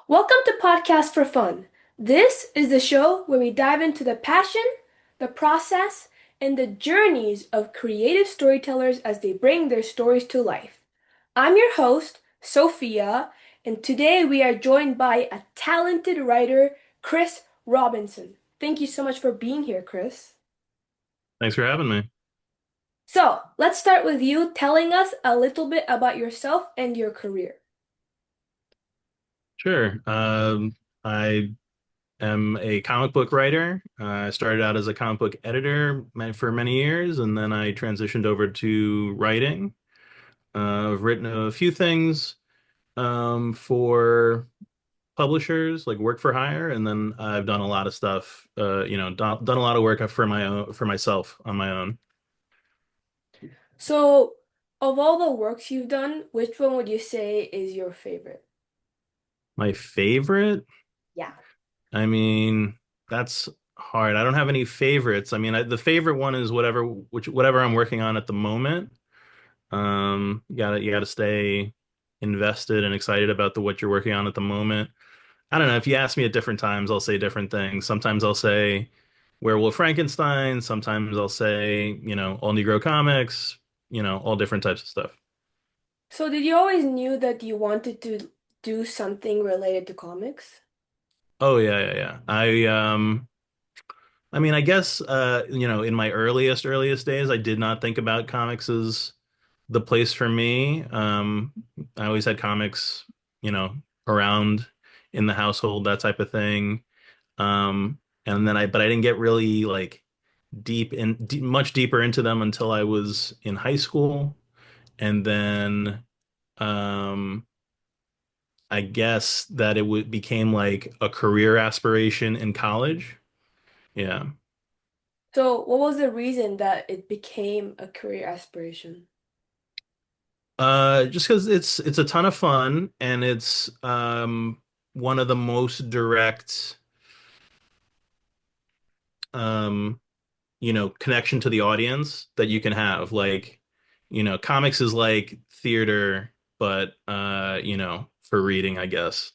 Welcome to Podcast for Fun. This is the show where we dive into the passion, the process, and the journeys of creative storytellers as they bring their stories to life. I'm your host, Sophia, and today we are joined by a talented writer, Chris Robinson. Thank you so much for being here, Chris. Thanks for having me. So, let's start with you telling us a little bit about yourself and your career. Sure. I am a comic book writer. I started out as a comic book editor for many years, and then I transitioned over to writing. I've written a few things for publishers, like work for hire, and then I've done a lot of stuff. Done a lot of work for my own, for myself on my own. So, of all the works you've done, which one would you say is your favorite? My favorite, Yeah. I mean, that's hard. I don't have any favorites. I mean, the favorite one is whatever I'm working on at the moment. You gotta stay invested and excited about the what you're working on at the moment. I don't know. If you ask me at different times, I'll say different things. Sometimes I'll say Werewolf Frankenstein. Sometimes I'll say, All-Negro Comics, all different types of stuff. So, did you always knew that you wanted to do something related to comics? Oh yeah, yeah, yeah. I mean, I guess in my earliest days, I did not think about comics as the place for me. I always had comics, you know, around in the household, that type of thing. But I didn't get really like much deeper into them until I was in high school, and then um, I guess that became like a career aspiration in college. Yeah. So, what was the reason that it became a career aspiration? Just because it's a ton of fun and it's one of the most direct um connection to the audience that you can have. Like, comics is like theater, but for reading, I guess.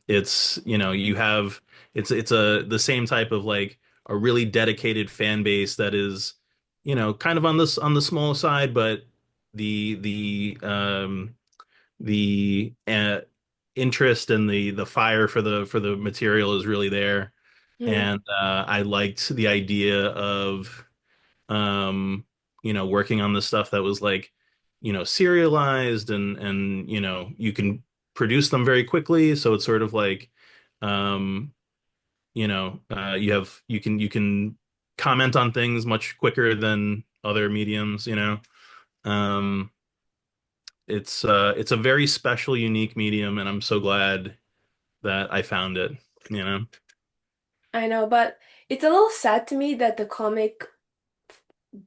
It's you have it's a the same type of like a really dedicated fan base that is, kind of on the small side, but the interest and the fire for the material is really there. Hmm. And I liked the idea of working on the stuff that was like, serialized and you can produce them very quickly. So it's sort of like um, you can comment on things much quicker than other mediums, you know. Um, it's a very special, unique medium, and I'm so glad that I found it, you know. I know, but it's a little sad to me that the comic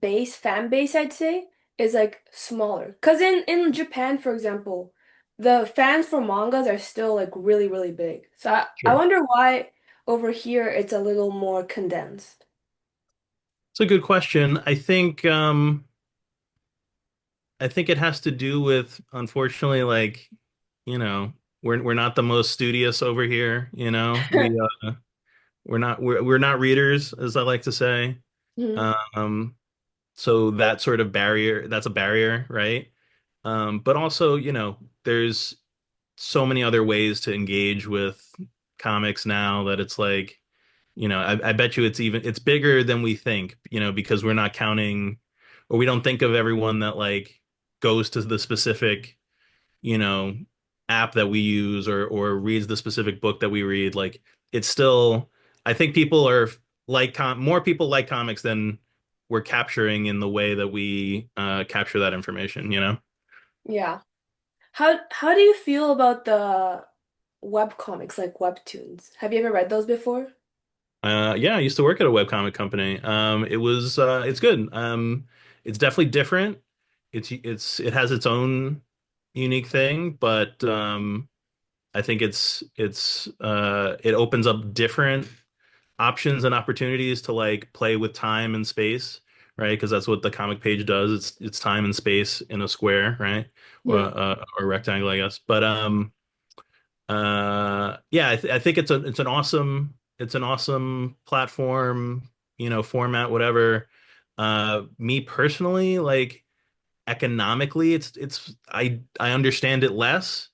fan base, I'd say, is like smaller. Because in Japan, for example, the fans for mangas are still like really, really big. So I Sure. wonder why over here it's a little more condensed. It's a good question. I think it has to do with, unfortunately, like, you know, we're not the most studious over here, you know. We're not readers, as I like to say. Mhm. Um, so that's a barrier, right? But also, there's so many other ways to engage with comics now that it's like, I bet you it's bigger than we think, because we're not counting, or we don't think of everyone that like goes to the specific, you know, app that we use or reads the specific book that we read. Like, it's still, I think people are more people like comics than we're capturing in the way that we capture that information, you know? Yeah. How do you feel about the web comics like webtoons? Have you ever read those before? Yeah, I used to work at a webcomic company. It's good. It's definitely different. It has its own unique thing, but I think it opens up different options and opportunities to like play with time and space, right? Because that's what the comic page does. It's time and space in a square, right? Or Hmm. or rectangle, I guess. But Yeah, I think it's an awesome platform, format, whatever. Me personally, like economically, I understand it less.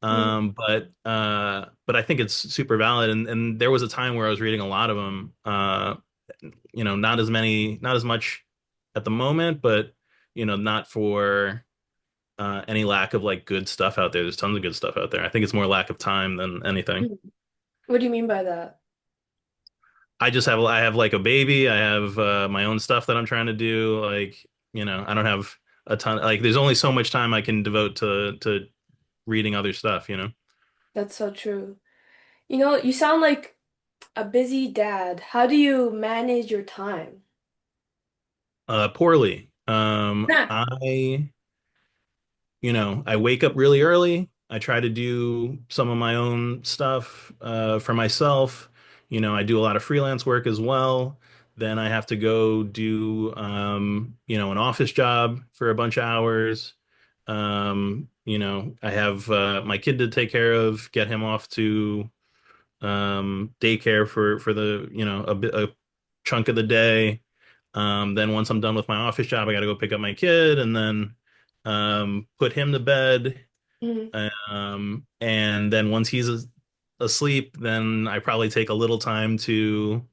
Mm. But I think it's super valid, and there was a time where I was reading a lot of them. Not as much at the moment, but not for any lack of like good stuff out there. There's tons of good stuff out there. I think it's more lack of time than anything. Mm. What do you mean by that? I have like a baby. I have my own stuff that I'm trying to do. Like, I don't have a ton. Like, there's only so much time I can devote to reading other stuff. That's so true. You sound like a busy dad. How do you manage your time? Poorly. Yeah. I wake up really early. I try to do some of my own stuff for myself. I do a lot of freelance work as well. Then I have to go do an office job for a bunch of hours. I have my kid to take care of, get him off to daycare for the, a chunk of the day. Then once I'm done with my office job, I got to go pick up my kid and then put him to bed. Mhm. And then once he's asleep, then I probably take a little time to,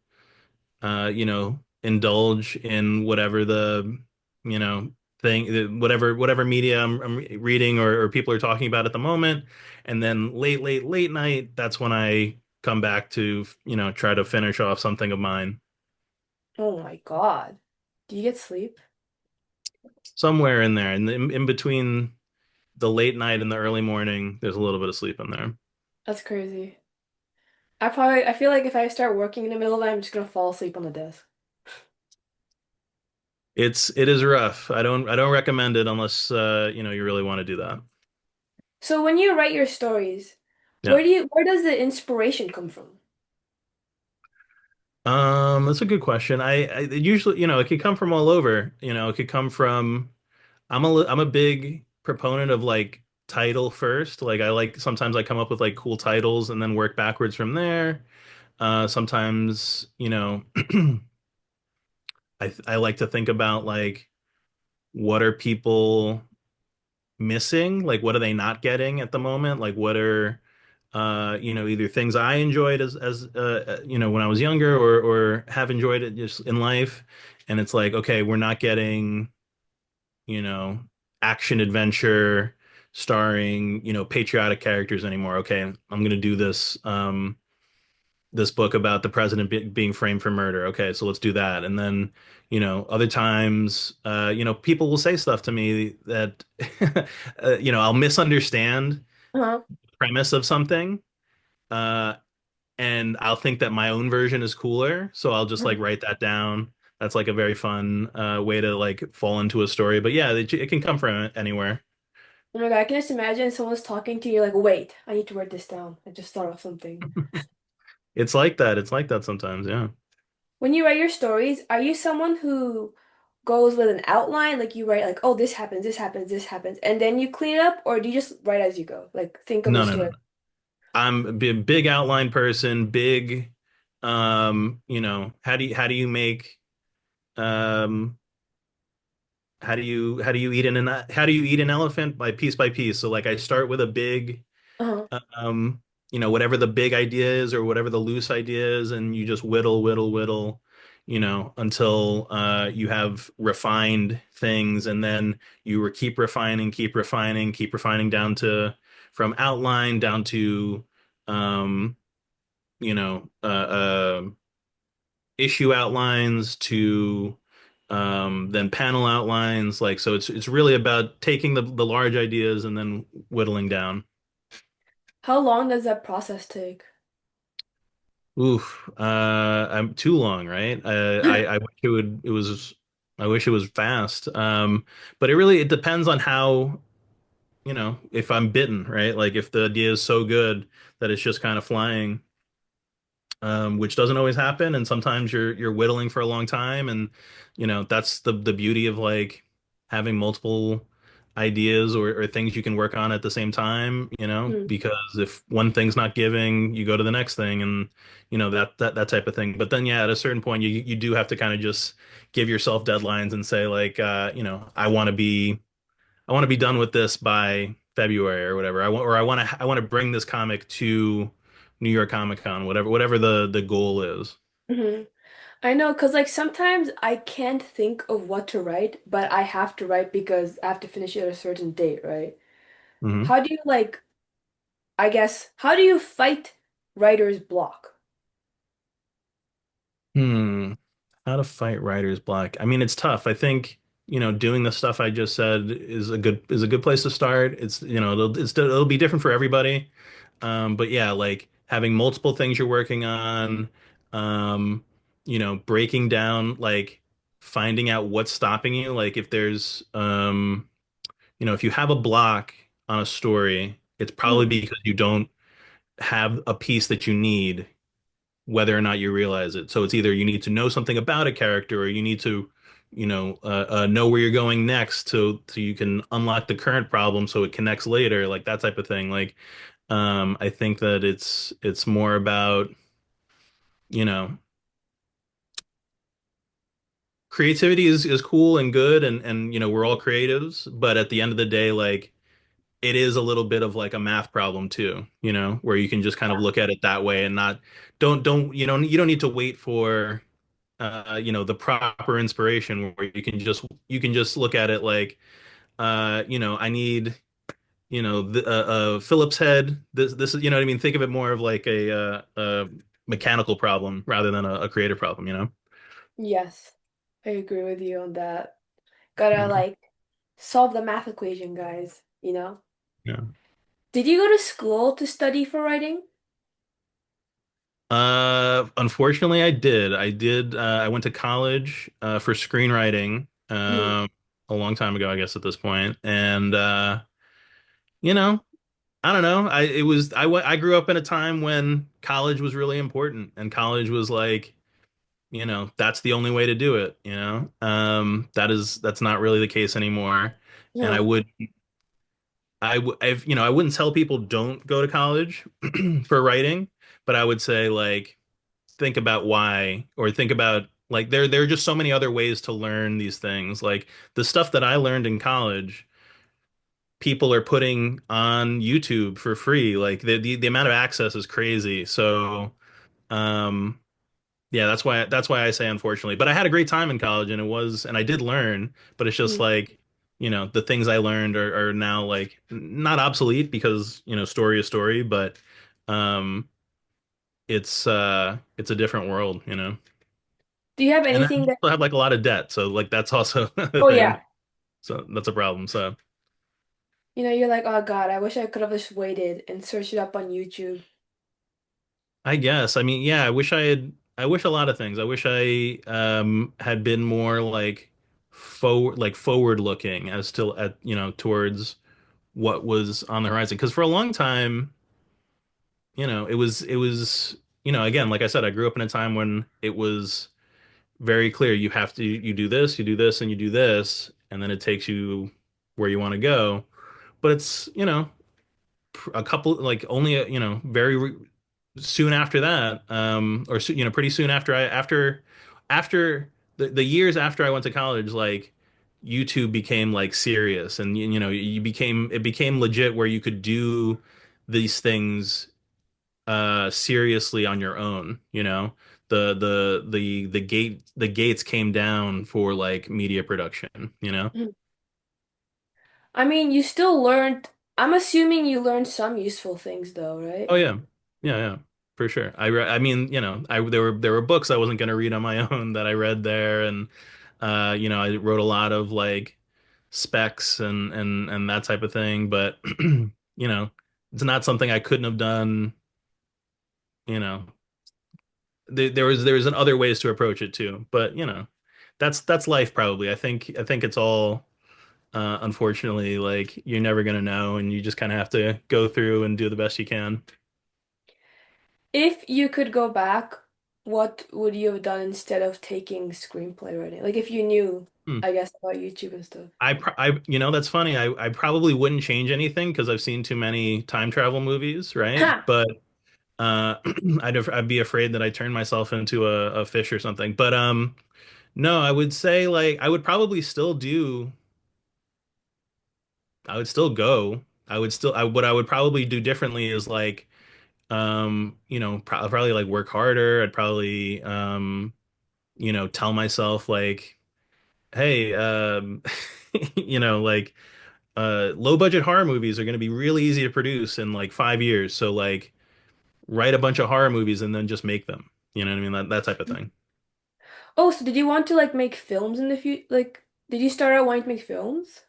indulge in whatever the, you know, whatever media I'm reading or people are talking about at the moment. And then late night, that's when I come back to, try to finish off something of mine. Oh my God. Do you get sleep? Somewhere in there, and in between the late night and the early morning, there's a little bit of sleep in there. That's crazy. I feel like if I start working in the middle of the night, I'm just gonna fall asleep on the desk. It is rough. I don't recommend it unless you really want to do that. So when you write your stories, Yeah. where does the inspiration come from? That's a good question. It usually, it could come from all over. It could come from. I'm a big proponent of like title first. Like sometimes I come up with like cool titles and then work backwards from there. Sometimes, I like to think about like what are people missing? Like, what are they not getting at the moment? Like, what are, either things I enjoyed as when I was younger or have enjoyed it just in life. And it's like, okay, we're not getting, you know, action adventure starring, patriotic characters anymore. Okay, I'm gonna do this book about the president being framed for murder. Okay, so let's do that. And then, other times, people will say stuff to me that, I'll misunderstand Uh-huh. the premise of something, uh, and I'll think that my own version is cooler. So I'll just like Uh-huh. write that down. That's like a very fun way to like fall into a story. But yeah, it can come from anywhere. Oh my God, I can just imagine someone's talking to you like, wait, I need to write this down. I just thought of something. It's like that. It's like that sometimes. Yeah. When you write your stories, are you someone who goes with an outline? Like you write like, oh, this happens, this happens, this happens, and then you clean it up, or do you just write as you go? Like think of the No, no, no. story. No. I'm a big outline person, big, how do you make, um, how do you eat an elephant by piece? So like I start with a big, Uh-huh. um, whatever the big idea is or whatever the loose idea is, and you just whittle, until you have refined things, and then keep refining down to from outline down to um, you know, issue outlines to then panel outlines. Like, so it's really about taking the large ideas and then whittling down. How long does that process take? Oof, I'm too long, right? I wish I wish it was fast. But it depends on how, if I'm bitten, right? Like if the idea is so good that it's just kind of flying, which doesn't always happen, and sometimes you're whittling for a long time, and that's the beauty of like having multiple ideas or things you can work on at the same time, Mm. because if one thing's not giving, you go to the next thing and that type of thing. But then yeah, at a certain point you do have to kind of just give yourself deadlines and say like I want to be done with this by February or whatever. I want to bring this comic to New York Comic Con, whatever the goal is. Hmm. I know, because like sometimes I can't think of what to write, but I have to write because I have to finish it at a certain date, right? hmm How do you like, I guess, how do you fight writer's block? Hmm. How to fight writer's block. I mean, it's tough. I think, doing the stuff I just said is a good place to start. It's, it'll be different for everybody. But yeah, like having multiple things you're working on, um, breaking down, like finding out what's stopping you. Like if there's, if you have a block on a story, it's probably Mm. because you don't have a piece that you need whether or not you realize it. So it's either you need to know something about a character or you need to, know where you're going next so you can unlock the current problem so it connects later, like that type of thing. Like, I think that it's more about, you know, creativity is cool and good and we're all creatives, but at the end of the day, like it is a little bit of like a math problem too, where you can just kind of look at it that way and not don't you don't need to wait for the proper inspiration where you can just look at it like, I need, Phillips head. This is, what I mean? Think of it more of like a mechanical problem rather than a creative problem. Yes, I agree with you on that. Gotta Yeah. like solve the math equation, guys, you know? Yeah. Did you go to school to study for writing? Unfortunately, I did. I went to college for screenwriting Mhm. a long time ago, I guess at this point, and you know. I don't know. I grew up in a time when college was really important and college was like, that's the only way to do it, you know? That's not really the case anymore. And No. I wouldn't tell people don't go to college for writing, but I would say like think about why or think about like there are just so many other ways to learn these things. Like the stuff that I learned in college people are putting on YouTube for free. Like the amount of access is crazy. So um yeah, that's why I say unfortunately. But I had a great time in college and I did learn, but it's just Mhm. like, the things I learned are now like not obsolete because, story is story, but um it's a different world. Do you have And I anything that, also have like a lot of debt, so like that's also a oh thing. yeah, So that's a problem. So you're like, oh God, I wish I could have just waited and searched it up on YouTube. I guess. I mean, yeah, I wish a lot of things. I wish I had been more forward looking as to at towards what was on the horizon. Because for a long time, it was again, like I said, I grew up in a time when it was very clear you do this, and you do this, and then it takes you where you want to go. But it's, a couple like only soon after that, or pretty soon after the years after I went to college, like YouTube became like serious, and it became legit where you could do these things seriously on your own. The gates came down for like media production. Mhm. I mean, you still learned, I'm assuming you learned some useful things though, Oh right? yeah, yeah, yeah, for sure. I mean, there were books I wasn't gonna read on my own that I read there, and I wrote a lot of like specs and that type of thing. But you know, it's not something I couldn't have done. You know, there was other ways to approach it too. But that's life probably. I think it's all. Unfortunately, like you're never gonna know, and you just kind of have to go through and do the best you can. If you could go back, what would you have done instead of taking screenplay writing? Like if you knew, Hmm. I guess, about YouTube and stuff. That's funny. I probably wouldn't change anything because I've seen too many time travel movies, right? Ha! But uh, I'd be afraid that I turn myself into a fish or something. But no, I would say like I would still go. What I would probably do differently is like probably like work harder. I'd probably tell myself like, hey, like low budget horror movies are going to be really easy to produce in like 5 years. So like write a bunch of horror movies and then just make them. You know what I mean? That type of thing. Oh, so did you want to like make films in the future? Like, did you start out wanting to make films?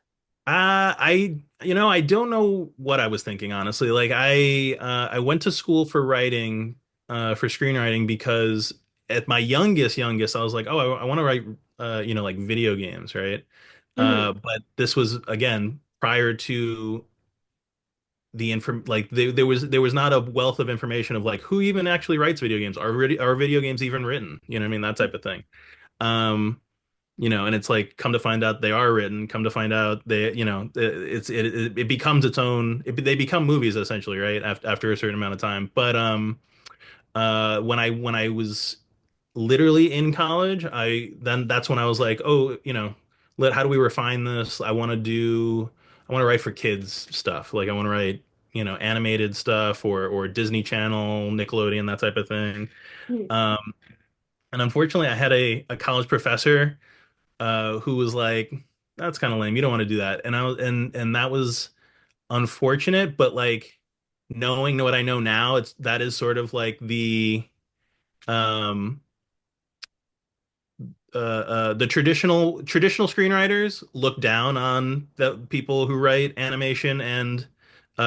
I don't know what I was thinking, honestly. Like I went to school for writing, for screenwriting because at my youngest, I was like, oh, I want to write, like video games, right? Hmm. But this was again prior to there was not a wealth of information of like who even actually writes video games. Are video games even written? You know what I mean? That type of thing. Um, and it's like come to find out they are written, come to find out it becomes its own they become movies essentially, right? After a certain amount of time. But when I was literally in college, that's when I was like, oh, how do we refine this? I want to write for kids stuff. Like I want to write, animated stuff or Disney Channel, Nickelodeon, that type of thing. Hmm. Um, and unfortunately, I had a college professor who was like, "That's kind of lame. You don't want to do that." And I was, and that was unfortunate. But like knowing what I know now, that is sort of like um the traditional screenwriters look down on the people who write animation and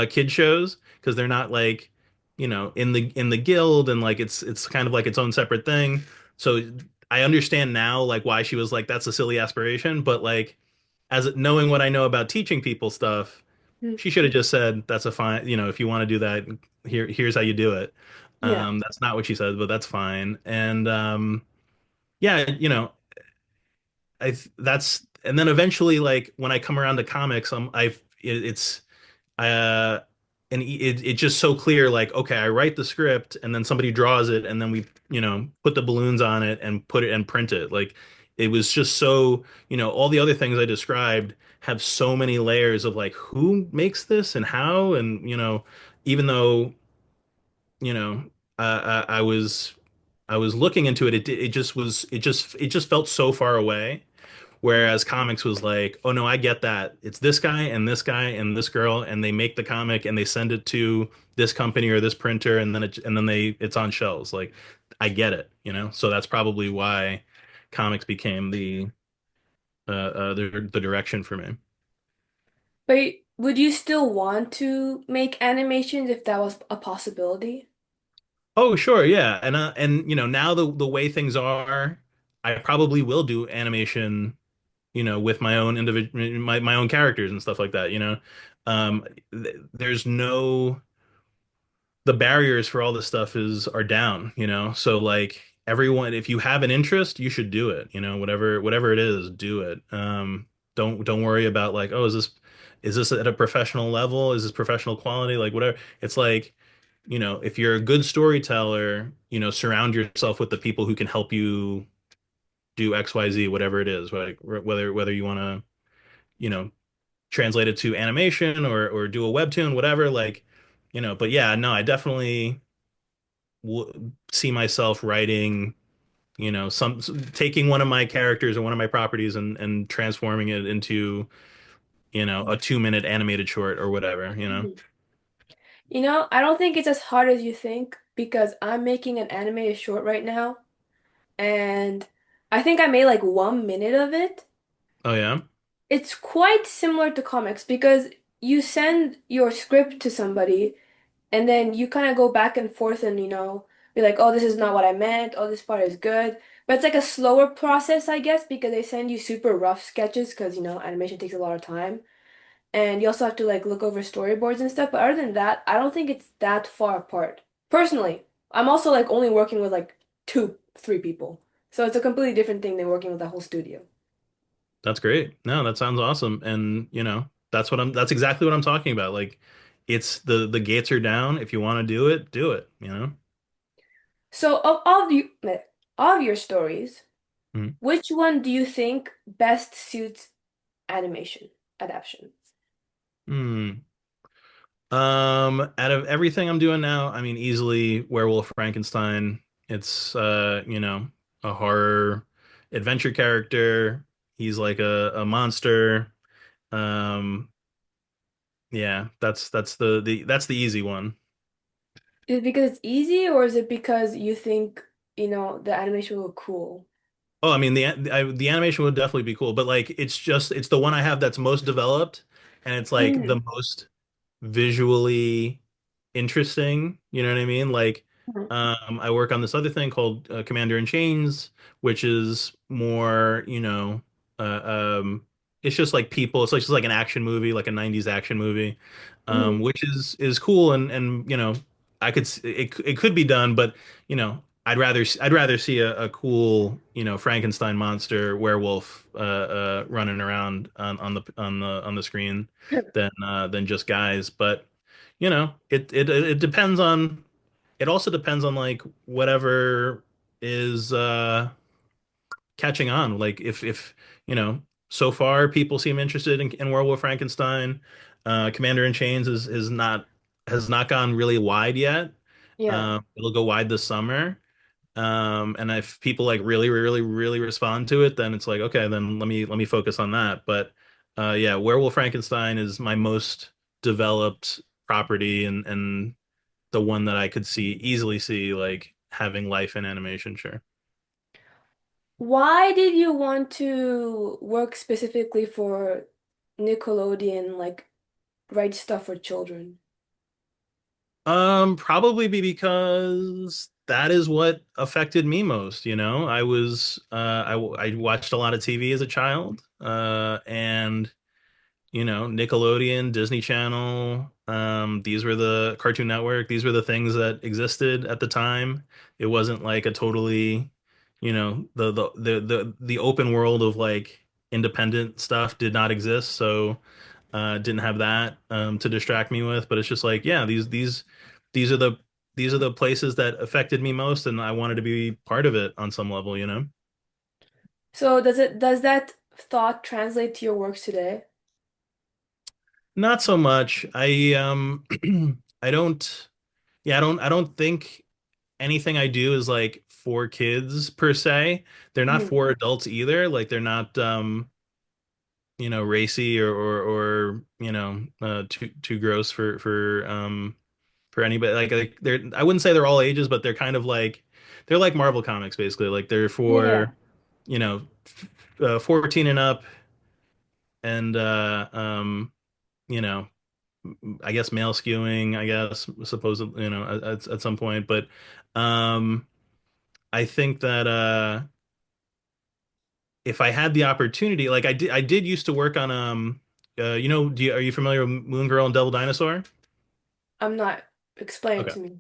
kid shows because they're not like in the guild and like it's kind of like its own separate thing. So I understand now like why she was like that's a silly aspiration, but like as knowing what I know about teaching people stuff, Hmm. she should have just said that's a fine, if you want to do that, here's how you do it. Yeah. That's not what she said, but that's fine. And yeah, that's and then eventually like when I come around to comics it's uh and it's just so clear like okay, I write the script and then somebody draws it and then we put the balloons on it and put it and print it. Like it was just so all the other things I described have so many layers of like who makes this and how, and even though you know I was looking into it, it just felt so far away. Whereas comics was like, oh no, I get that. It's this guy and this girl, and they make the comic and they send it to this company or this printer, and then it's on shelves. Like, I get it, So that's probably why comics became the direction for me. But would you still want to make animations if that was a possibility? Oh, sure, yeah, and now the way things are, I probably will do animation with my own my own characters and stuff like that. There's no the barriers for all this stuff is are down, so like everyone, if you have an interest you should do it, whatever it is, do it. Don't worry about like, oh, is this at a professional level, is this professional quality, like whatever. It's like, if you're a good storyteller, surround yourself with the people who can help you do XYZ, whatever it is, like whether you want to you know translate it to animation or do a webtoon, whatever, like, but yeah, no, I definitely see myself writing, some taking one of my characters or one of my properties and transforming it into, a 2 minute animated short or whatever. Mhm. I don't think it's as hard as you think because I'm making an animated short right now, and I think I made like 1 minute of it. Oh yeah. It's quite similar to comics because you send your script to somebody and then you kind of go back and forth and, be like, oh, this is not what I meant. Oh, this part is good. But it's like a slower process, I guess, because they send you super rough sketches because, animation takes a lot of time. And you also have to like look over storyboards and stuff. But other than that, I don't think it's that far apart. Personally, I'm also like only working with like two, three people. So it's a completely different thing than working with a whole studio. That's great. No, that sounds awesome. And that's exactly what I'm talking about. Like it's the gates are down. If you want to do it, you know? So of all of your stories, Mhm. which one do you think best suits animation adaptation? Hmm. Out of everything I'm doing now, I mean, easily Werewolf Frankenstein. It's a horror adventure character. He's like a monster. Um, yeah, that's the easy one. Is it because it's easy, or is it because you think, the animation will look cool? Oh, I mean the animation would definitely be cool, but like it's the one I have that's most developed, and it's like Mm. the most visually interesting. You know what I mean? Like, Mhm. I work on this other thing called Commander in Chains, which is more, it's just like people. It's like just like an action movie, like a '90s action movie, Mhm. which is cool, and it could be done, but I'd rather see a cool, Frankenstein monster werewolf running around on the screen than just guys. But it depends on it also depends on like whatever is catching on. Like if so far people seem interested in Werewolf Frankenstein. Commander in Chains is not has not gone really wide yet. Yeah. It'll go wide this summer. And if people like really, really, really respond to it, then it's like, okay, then let me focus on that. But yeah, Werewolf Frankenstein is my most developed property and the one that I could easily see like having life in animation, sure. Why did you want to work specifically for Nickelodeon, like write stuff for children? Probably be because that is what affected me most, you know. I watched a lot of TV as a child, and Nickelodeon, Disney Channel, these were the Cartoon Network, these were the things that existed at the time. It wasn't like a totally, the open world of like independent stuff did not exist, so didn't have that to distract me with. But it's just like, yeah, these are the these are the places that affected me most, and I wanted to be part of it on some level, you know? So does that thought translate to your works today? Not so much. I don't I don't think anything I do is like for kids per se. They're not Mhm. for adults either. Like they're not racy or too gross for anybody. Like they're I wouldn't say they're all ages, but they're like Marvel comics basically. Like they're Yeah. for, 14 and up and you know, I guess male skewing, I guess supposedly, at some point, but um I think that if I had the opportunity, like I did used to work on are you familiar with Moon Girl and Devil Dinosaur? I'm not. Explain it Okay. to me.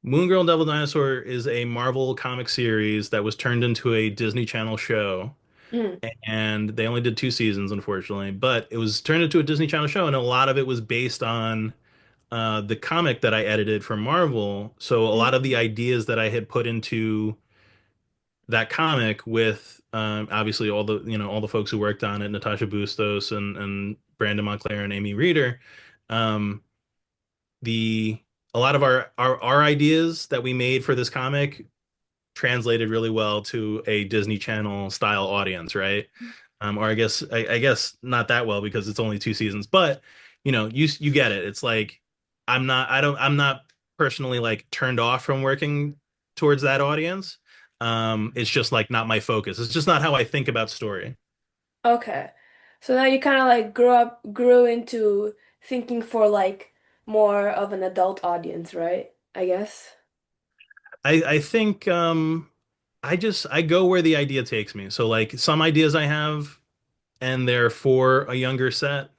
Moon Girl and Devil Dinosaur is a Marvel comic series that was turned into a Disney Channel show. Mhm. And they only did 2 seasons, unfortunately. But it was turned into a Disney Channel show, and a lot of it was based on the comic that I edited for Marvel. So a lot Mhm. of the ideas that I had put into that comic with obviously all the folks who worked on it, Natasha Bustos and Brandon Montclair and Amy Reeder. Um, the a lot of our ideas that we made for this comic translated really well to a Disney Channel style audience, right? Or I guess not that well because it's only 2 seasons, but you get it. It's like I'm not personally like turned off from working towards that audience. It's just like not my focus. It's just not how I think about story. Okay. So now you kind of like grew into thinking for like more of an adult audience, right? I guess. I think I go where the idea takes me. So like some ideas I have and they're for a younger set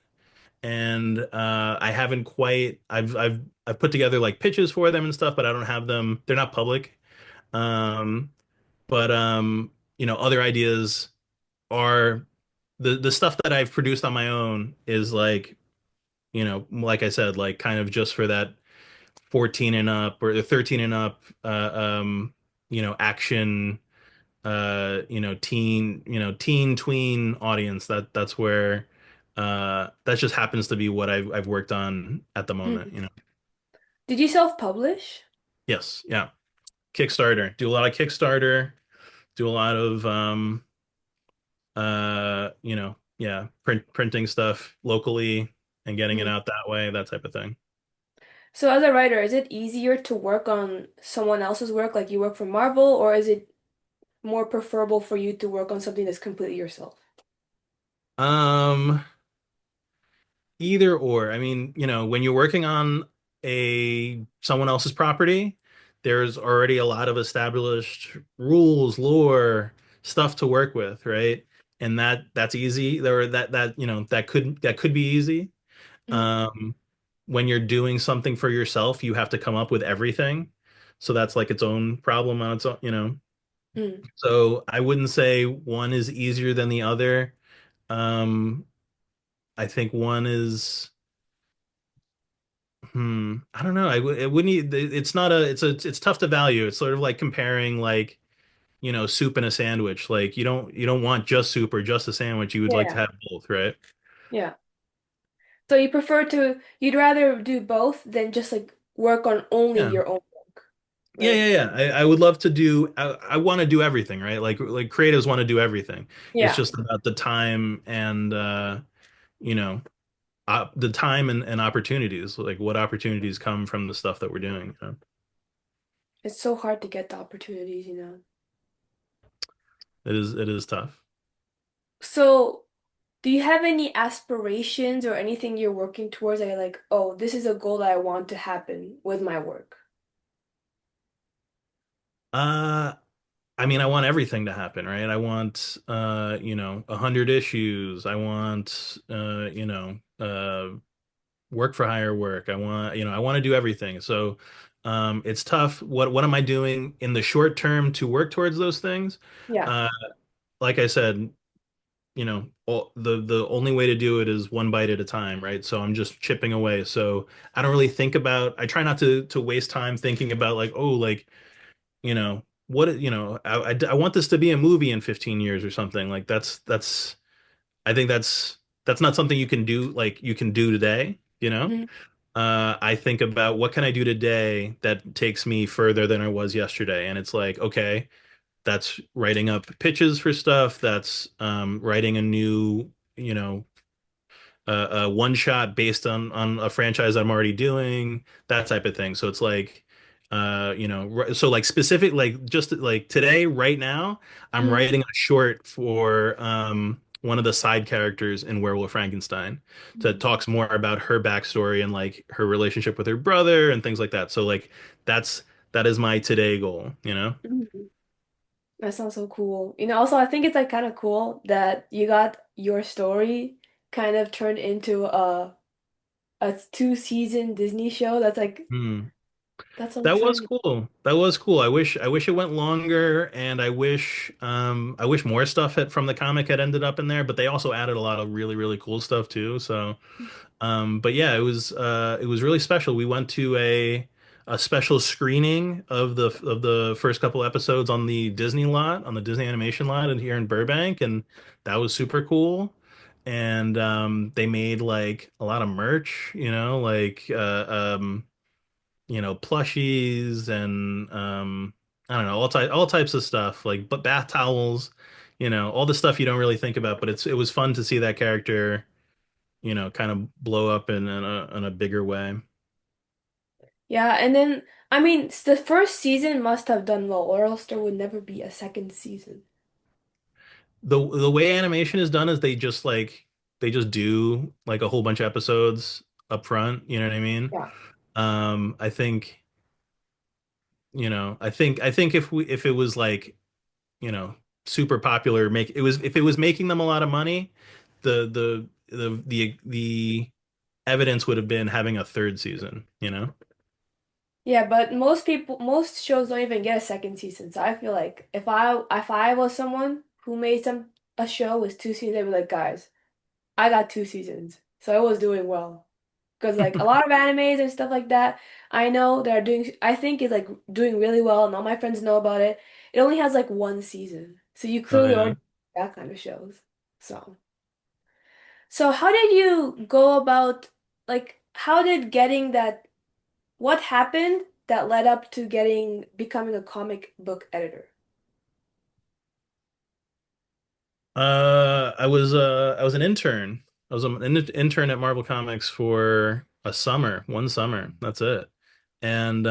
and I haven't quite I've put together like pitches for them and stuff, but I don't have them. They're not public. But other ideas are the stuff that I've produced on my own is like, like I said, like kind of just for that 14 and up or the 13 and up action teen tween audience. That's where that just happens to be what I've worked on at the moment, Mhm. Did you self-publish? Yes, yeah. Kickstarter. Do a lot of Kickstarter, do a lot of yeah, printing stuff locally and getting it Mhm. out that way, that type of thing. So as a writer, is it easier to work on someone else's work, like you work for Marvel, or is it more preferable for you to work on something that's completely yourself? Um, Either or. I mean, when you're working on a someone else's property, there's already a lot of established rules, lore, stuff to work with, right? And that's easy. There that could be easy. Mhm. Um, when you're doing something for yourself, you have to come up with everything. So that's like its own problem on its own. Mhm. So I wouldn't say one is easier than the other. Um, I think one is. I don't know. It wouldn't. It's not a. It's tough to value. It's sort of like comparing like soup and a sandwich. Like you don't want just soup or just a sandwich. You would like to Yeah. have both, right? Yeah. So you'd rather do both than just like work on only Yeah, your own work, yeah, right? yeah, yeah. I would love to do. I want to do everything, right? Like creatives want to do everything. It's Yeah. just about the time and you know the time and opportunities. Like what opportunities come from the stuff that we're doing. It's so hard to get the opportunities, you know. It is tough. So, do you have any aspirations or anything you're working towards that you're like, oh, this is a goal that I want to happen with my work? Uh, I mean, I want everything to happen, right? I want, 100 issues. I want, work for hire work. I want to do everything. So, it's tough. What am I doing in the short term to work towards those things? Yeah. Uh, like I said, the only way to do it is one bite at a time, right? So I'm just chipping away. So I don't really think about. I try not to waste time thinking about like, oh, like I want this to be a movie in 15 years or something. Like that's I think that's not something you can do today, Mhm. I think about what can I do today that takes me further than I was yesterday, and it's like, okay, that's writing up pitches for stuff, that's writing a new one shot based on a franchise I'm already doing, that type of thing. So it's like, so like specific, like just like today, right now, I'm Mhm. writing a short for one of the side characters in Werewolf Frankenstein that talks more about her backstory and like her relationship with her brother and things like that. So like that's that is my today goal. Mhm. That sounds so cool. You know, also I think it's like kind of cool that you got your story kind of turned into a two-season Disney show. Hmm. That's some That was trend. cool. That was cool. I wish it went longer, and I wish more stuff from the comic had ended up in there, but they also added a lot of really, really cool stuff too. So but yeah, it was really special. We went to a special screening of the first couple episodes on the Disney lot, on the Disney animation lot and here in Burbank, and that was super cool. And they made like a lot of merch, like plushies and I don't know, all types of stuff, like but bath towels, all the stuff you don't really think about, but it was fun to see that character, kind of blow up in a bigger way. Yeah, and then I mean, the first season must have done well, or else there would never be a second season. The way animation is done is they just do like a whole bunch of episodes up front, you know what I mean? Yeah. I think, I think if it was like, you know, super popular, make it was if it was making them a lot of money, the evidence would have been having a third season. Yeah, but most shows don't even get a second season. So I feel like if I was someone who made a show with two seasons, I'd be like, guys, I got two seasons, so I was doing well. Because like a lot of animes and stuff like that, I know they're doing. I think it's like doing really well, and all my friends know about it. It only has like one season, so you Oh clearly yeah. already that kind of shows. So how did you go about like how did getting that? What happened that led up to getting becoming a comic book editor? I was an intern. I was an intern at Marvel Comics for a summer, one summer. That's it. And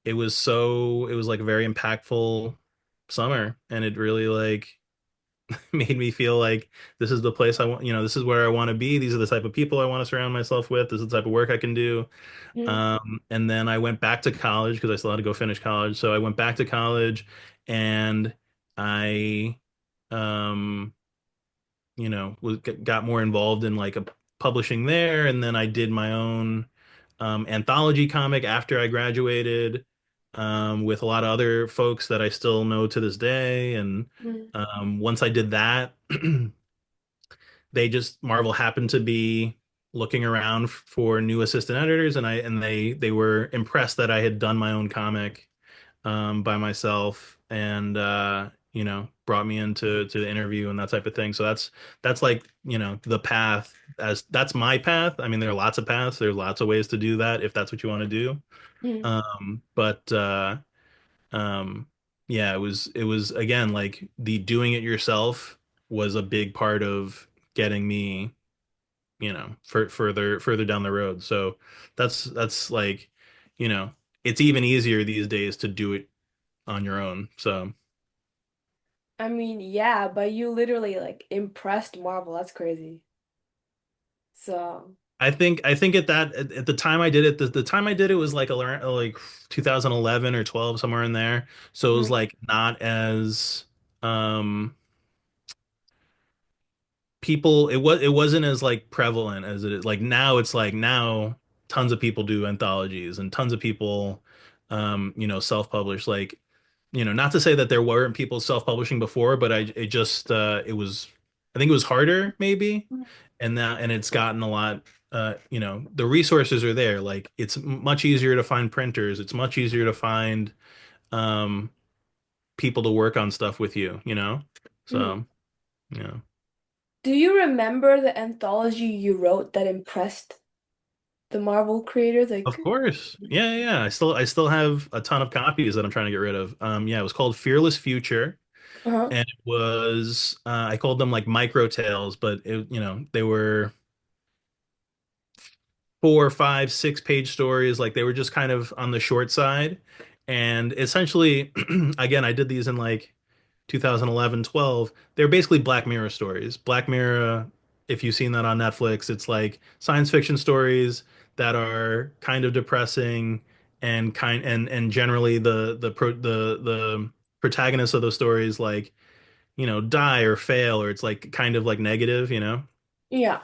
it was like a very impactful summer, and it really like made me feel like this is the place I want, this is where I want to be. These are the type of people I want to surround myself with. This is the type of work I can do. Mm, And then I went back to college because I still had to go finish college. So I went back to college and I, um, got more involved in like a publishing there. And then I did my own anthology comic after I graduated with a lot of other folks that I still know to this day. And mm, once I did that, Marvel happened to be looking around for new assistant editors, and they were impressed that I had done my own comic by myself, and brought me into to the interview and that type of thing. So that's like the path, as that's my path. I mean, there are lots of paths. There's lots of ways to do that if that's what you want to do. mm. But um, yeah, it was again like the doing it yourself was a big part of getting me, further down the road. So that's like, you know, it's even easier these days to do it on your own. So I mean, yeah, but you literally like impressed Marvel. That's crazy. So, I think at the time I did it, the time I did it was like around like 2011 or 12, somewhere in there. So it was mm, like not as um people it wasn't as like prevalent as it is like now. It's like now tons of people do anthologies and tons of people self-publish, like, not to say that there weren't people self-publishing before, but it was, I think it was harder maybe, and it's gotten a lot, the resources are there, like it's much easier to find printers, it's much easier to find um people to work on stuff with you. mm. So yeah. Do you remember the anthology you wrote that impressed the Marvel creators? Of Like, course. Yeah, yeah, yeah. I still have a ton of copies that I'm trying to get rid of. Yeah, it was called Fearless Future, uh-huh. and it was I called them like micro tales, but they were 4, 5, 6 page stories. Like they were just kind of on the short side. And essentially, again, I did these in like 2011, 12. They're basically Black Mirror stories. Black Mirror, if you've seen that on Netflix, it's like science fiction stories that are kind of depressing, and generally the protagonists of those stories like, die or fail, or it's like kind of like negative. Yeah.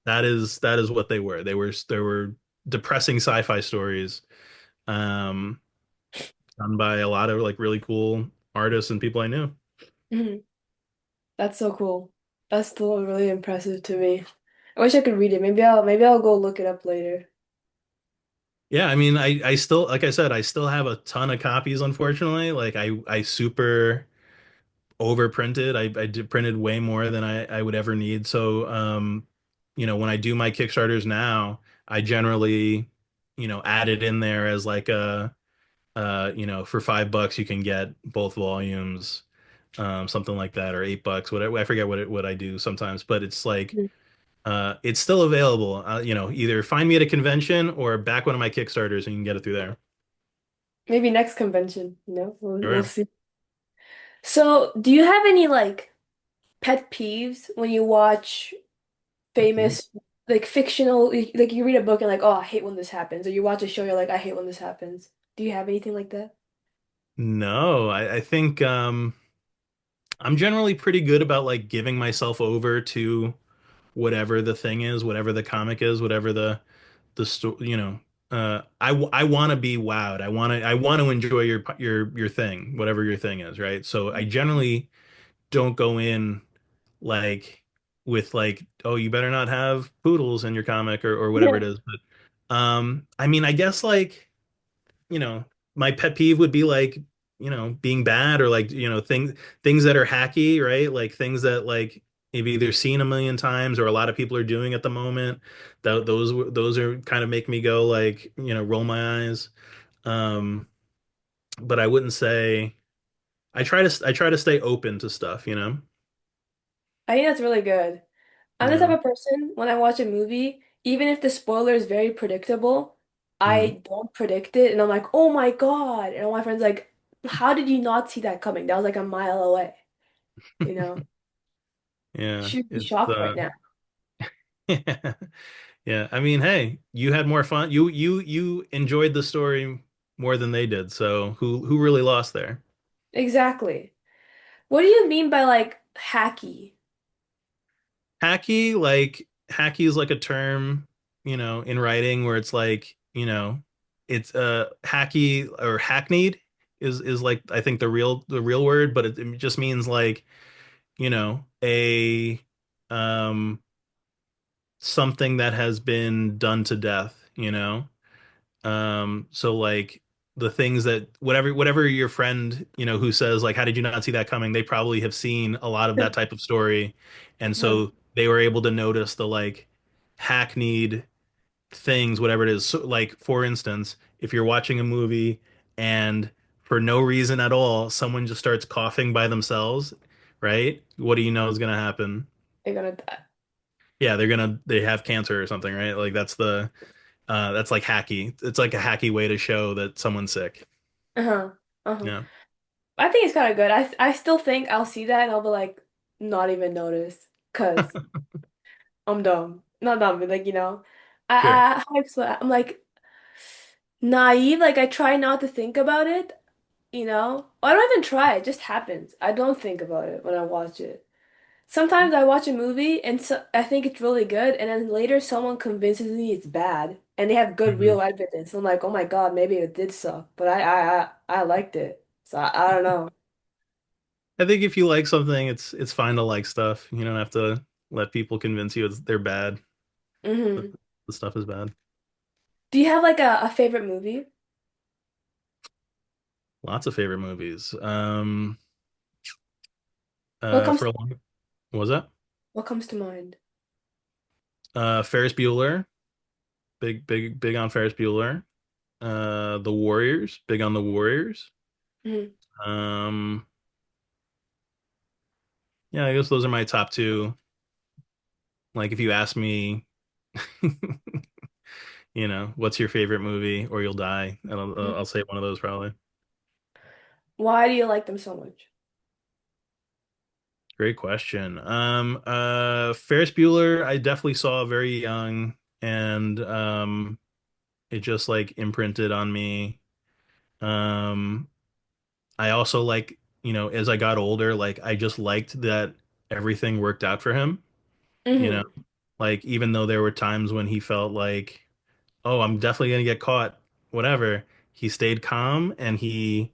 That is what they were. They were depressing sci-fi stories, um, done by a lot of like really cool artists and people I knew. Mhm. That's so cool. That's still really impressive to me. I wish I could read it. Maybe I'll go look it up later. Yeah, I mean, I still, like I said, I still have a ton of copies, unfortunately. Like I super overprinted. I did printed way more than I would ever need. So, when I do my Kickstarters now, I generally, add it in there as like for $5 you can get both volumes, something like that, or $8, whatever. I forget what I do sometimes, but it's like Mhm. it's still available. Either find me at a convention or back one of my Kickstarters and you can get it through there. Maybe next convention, we'll Sure. see. So, do you have any like pet peeves when you watch famous like fictional like you read a book and like, oh, I hate when this happens, or you watch a show, you're like, I hate when this happens. Do you have anything like that? No, I think I'm generally pretty good about like giving myself over to whatever the thing is, whatever the comic is, whatever the story, I want to be wowed. I want to enjoy your thing, whatever your thing is, right? So I generally don't go in like with like, oh, you better not have poodles in your comic or whatever Yeah. it is. But I mean, I guess like, you know, my pet peeve would be like, being bad or like, things that are hacky, right? Like things that like maybe they're seen a million times or a lot of people are doing at the moment. Those are kind of make me go like, roll my eyes. Um, but I wouldn't say I try to stay open to stuff, you know? I think that's really good. I'm the type Yeah. of person, when I watch a movie, even if the spoiler is very predictable, Mhm. I don't predict it and I'm like, oh my God. And all my friends like, how did you not see that coming? That was like a mile away, you know? Yeah. Should be It's shocked right now. yeah. Yeah. I mean, hey, you had more fun. You enjoyed the story more than they did. So who really lost there? Exactly. What do you mean by like hacky? Hacky is like a term, in writing where it's like, it's hacky or hackneyed is like I think the real word, but it just means like, a um something that has been done to death, you know? So like the things that whatever your friend, who says like, how did you not see that coming? They probably have seen a lot of that type of story. And Uh-huh. so they were able to notice the like hackneyed things, whatever it is. So, like, for instance, if you're watching a movie and for no reason at all, someone just starts coughing by themselves, right? What do you know is gonna happen? They're gonna die. Yeah, they have cancer or something, right? Like that's like hacky. It's like a hacky way to show that someone's sick. Uh-huh. Uh-huh. Yeah. I think it's kind of good. I still think I'll see that and I'll be like, not even notice, cause I'm dumb. Not dumb, but like Sure. how do I explain? I'm like naive. Like I try not to think about it. I don't even try. It just happens. I don't think about it when I watch it. Sometimes I watch a movie and I think it's really good, and then later someone convinces me it's bad, and they have good Mhm. real evidence. I'm like, oh my God, maybe it did suck, but I liked it. So I don't know. I think if you like something, it's fine to like stuff. You don't have to let people convince you they're bad. That Hmm. the stuff is bad. Do you have like a favorite movie? Lots of favorite movies. What comes For to a long, what was that? what comes to mind? Ferris Bueller, big on Ferris Bueller. The Warriors, big on the Warriors. Hmm. Um, yeah, I guess those are my top two. Like if you ask me, what's your favorite movie or you'll die, and I'll say one of those probably. Why do you like them so much? Great question. Ferris Bueller, I definitely saw very young, and it just like imprinted on me. Um, I also like, as I got older, like I just liked that everything worked out for him, you know, Hmm. like even though there were times when he felt like, oh, I'm definitely gonna get caught, whatever, he stayed calm and he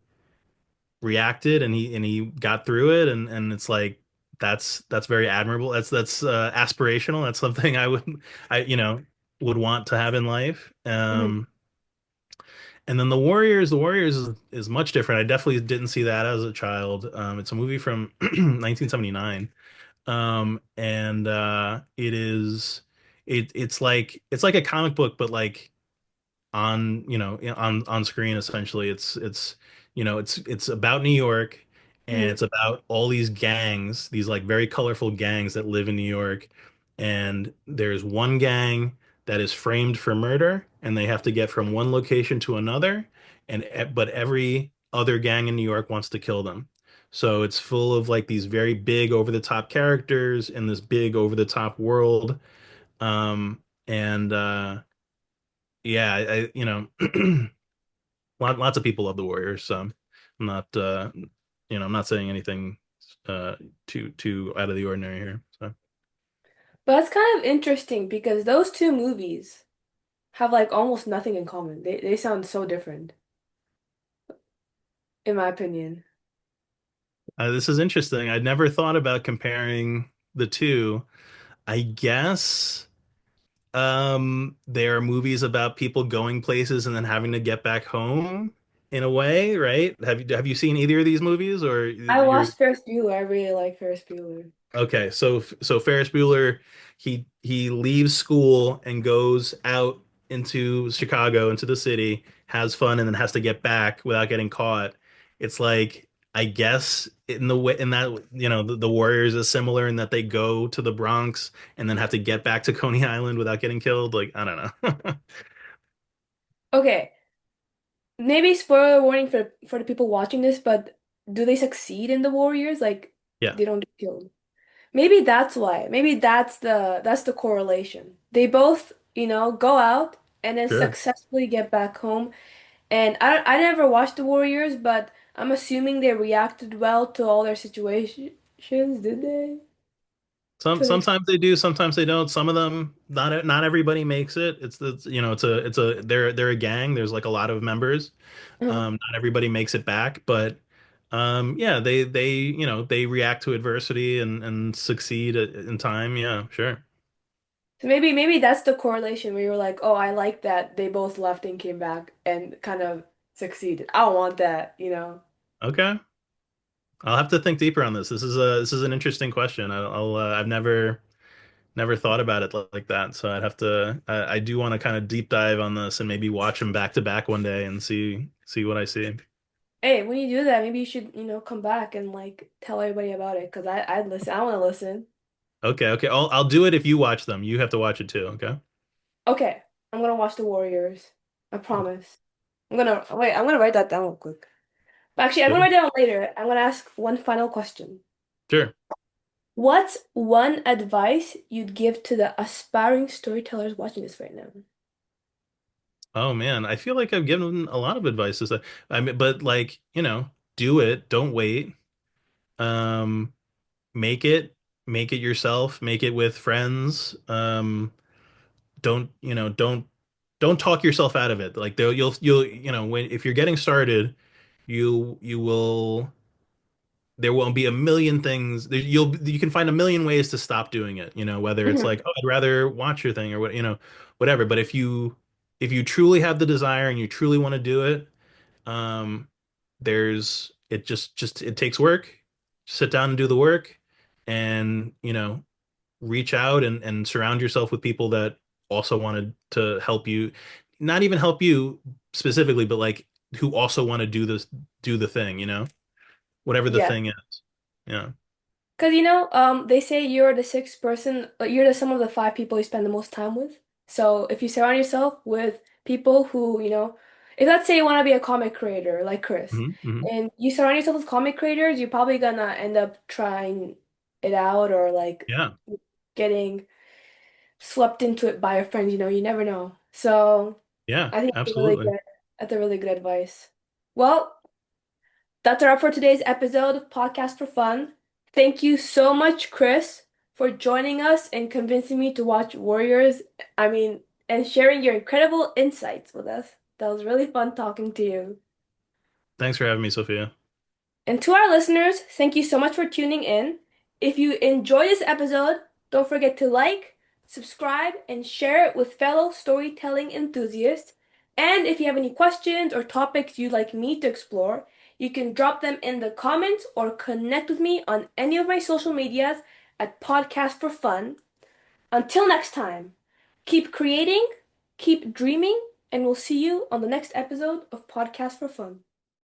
reacted and he got through it and it's like that's very admirable. That's aspirational. That's something I would want to have in life. Hmm. And then the Warriors is much different. I definitely didn't see that as a child. It's a movie from 1979. And it's like a comic book, but like on screen essentially. It's about New York, and Hmm. it's about all these gangs, these like very colorful gangs that live in New York. And there's one gang that is framed for murder, and they have to get from one location to another, but every other gang in New York wants to kill them. So it's full of like these very big over the top characters in this big over the top world. And yeah, lots of people love the Warriors, so I'm not saying anything uh too out of the ordinary here. So But that's kind of interesting because those two movies have like almost nothing in common. They sound so different, in my opinion. This is interesting. I'd never thought about comparing the two. I guess there are movies about people going places and then having to get back home in a way, right? Have you seen either of these movies or I you're watched Ferris Bueller. I really like Ferris Bueller. okay, so Ferris Bueller, he leaves school and goes out into Chicago, into the city, has fun, and then has to get back without getting caught. It's like I guess in the way in that the Warriors is similar in that they go to the Bronx and then have to get back to Coney Island without getting killed. Like I don't know. Okay, maybe spoiler warning for the people watching this, but do they succeed in the Warriors? Like Yeah, they don't get killed. Maybe that's why. Maybe that's the correlation. They both, go out and then sure. successfully get back home. And I never watched the Warriors, but I'm assuming they reacted well to all their situations, did they? Sometimes they do, sometimes they don't. Some of them, not everybody makes it. It's they're a gang. There's like a lot of members. Uh-huh. Not everybody makes it back, but yeah, they react to adversity and succeed in time. Yeah, sure. So maybe that's the correlation where you're like, oh, I like that they both left and came back and kind of succeeded. I don't want that. Okay. I'll have to think deeper on this. This is an interesting question. I've never thought about it like that. So I'd have to I do want to kind of deep dive on this and maybe watch them back to back one day and see what I see. Hey, when you do that, maybe you should, come back and like tell everybody about it because I'd listen. I want to listen. Okay, okay. I'll do it if you watch them. You have to watch it too, okay? Okay, I'm gonna watch the Warriors. I promise. I'm gonna write that down real quick. But actually, I'm gonna Cool. write it down later. I'm gonna ask one final question. Sure. What's one advice you'd give to the aspiring storytellers watching this right now? Oh man, I feel like I've given a lot of advice. I mean, but like, do it. Don't wait. Um, make it, make it yourself. Make it with friends. Don't, don't talk yourself out of it. Like you'll, when if you're getting started, you will. There won't be a million things. You can find a million ways to stop doing it. Whether it's Mhm. like, oh, I'd rather watch your thing or what, whatever. But if you truly have the desire and you truly want to do it, um, it takes work. Sit down and do the work, and reach out and surround yourself with people that also wanted to help you, not even help you specifically, but like who also want to do the thing. Whatever the Yeah. thing is. Yeah. Because they say you're the sixth person, you're the sum of the five people you spend the most time with. So if you surround yourself with people who, if let's say you want to be a comic creator like Chris, Hmm, hmm. and you surround yourself with comic creators, you're probably gonna end up trying it out or like Yeah. getting swept into it by your friends, you never know. So Yeah. I think Absolutely. that's a really good advice. Well, that's a wrap for today's episode of Podcast for Fun. Thank you so much, Chris, for joining us and convincing me to watch Warriors. I mean, and sharing your incredible insights with us. That was really fun talking to you. Thanks for having me, Sophia. And to our listeners, thank you so much for tuning in. If you enjoyed this episode, don't forget to like, subscribe, and share it with fellow storytelling enthusiasts. And if you have any questions or topics you'd like me to explore, you can drop them in the comments or connect with me on any of my social medias at Podcast for Fun. Until next time, keep creating, keep dreaming, and we'll see you on the next episode of Podcast for Fun.